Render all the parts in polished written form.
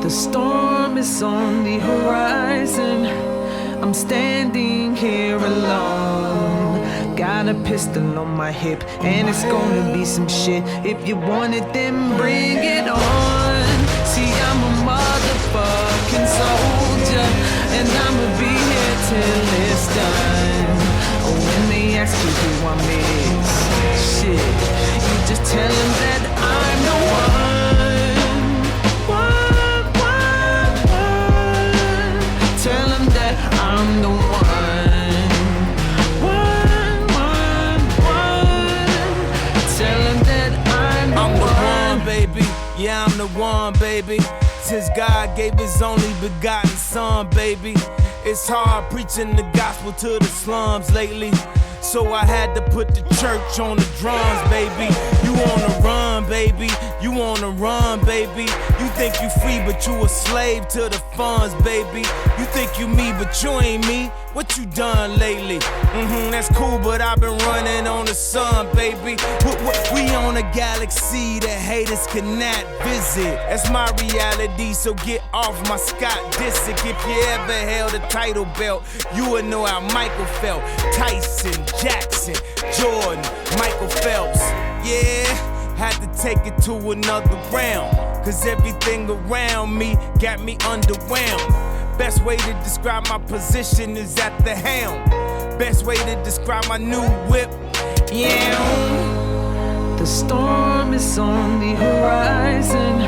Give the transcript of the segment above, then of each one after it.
The storm is on the horizon. I'm standing here alone. Got a pistol on my hip, and it's gonna be some shit. If you want it, then bring it on. See, I'm a motherfucking soldier, and I'ma be here till it's done. Oh, when they ask you who I'm is, shit, you just tell them that I'm the one. Tell them that I'm the one. Tell them that I'm the one, baby. Yeah, I'm the one, baby. Since God gave his only begotten son, baby. It's hard preaching the gospel to the slums lately. So I had to put the church on the drums, baby. You on the run, baby. You on the run, baby. You think you free, but you a slave to the funds, baby. You think you me, but you ain't me. What you done lately? That's cool, but I've been running on the sun, baby. We on a galaxy that haters cannot visit. That's my reality, so get off my Scott Disick. If you ever held a title belt, you would know how Michael felt. Tyson, Jackson, Jordan, Michael Phelps. Yeah, had to take it to another round. Cause everything around me got me underwhelmed. Best way to describe my position is at the helm. Best way to describe my new whip, yeah. The storm is on the horizon.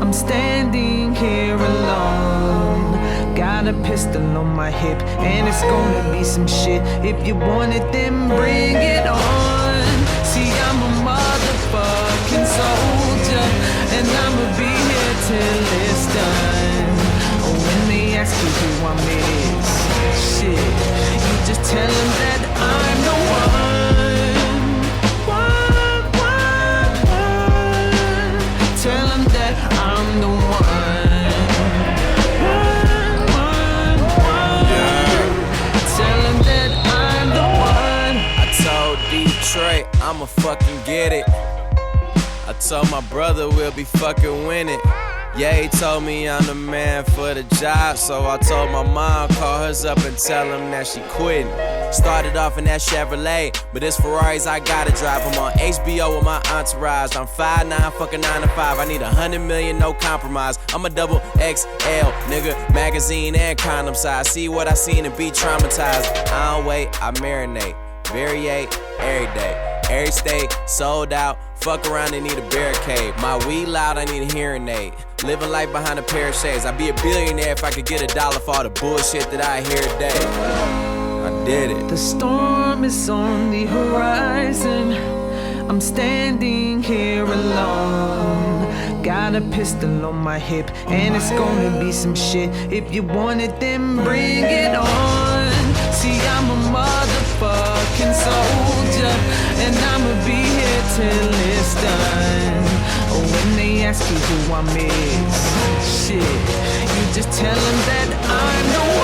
I'm standing here alone. Got a pistol on my hip, and it's gonna be some shit. If you want it, then bring it on. See, I'm a motherfucking soldier, and I'ma be here till it's done. Oh, when they ask you who I'm is, shit, you just tell them that I'm the one. Tell them that I'm the one. Tell them that I'm the one. I told Detroit I'ma fucking get it. I told my brother we'll be fucking winning. Yeah, he told me I'm the man for the job, so I told my mom, call hers up and tell him that she quitting. Started off in that Chevrolet, but it's Ferraris I gotta drive. I'm on HBO with my entourage. I'm 5'9", fucking 9 to 5. I need 100 million, no compromise. I'm a double XL, nigga, magazine and condom size. See what I seen and be traumatized. I don't wait, I marinate, variate every day. Every state sold out. Fuck around and need a barricade. My weed loud, I need a hearing aid. Living life behind a pair of shades. I'd be a billionaire if I could get $1 for all the bullshit that I hear today. I did it. The storm is on the horizon. I'm standing here alone. Got a pistol on my hip, and it's gonna be some shit. If you want it, then bring it on. See, I'm a motherfucking soldier, and I'ma be here till it's done. Oh, when they ask you who I'm is, shit, you just tell them that I'm the one.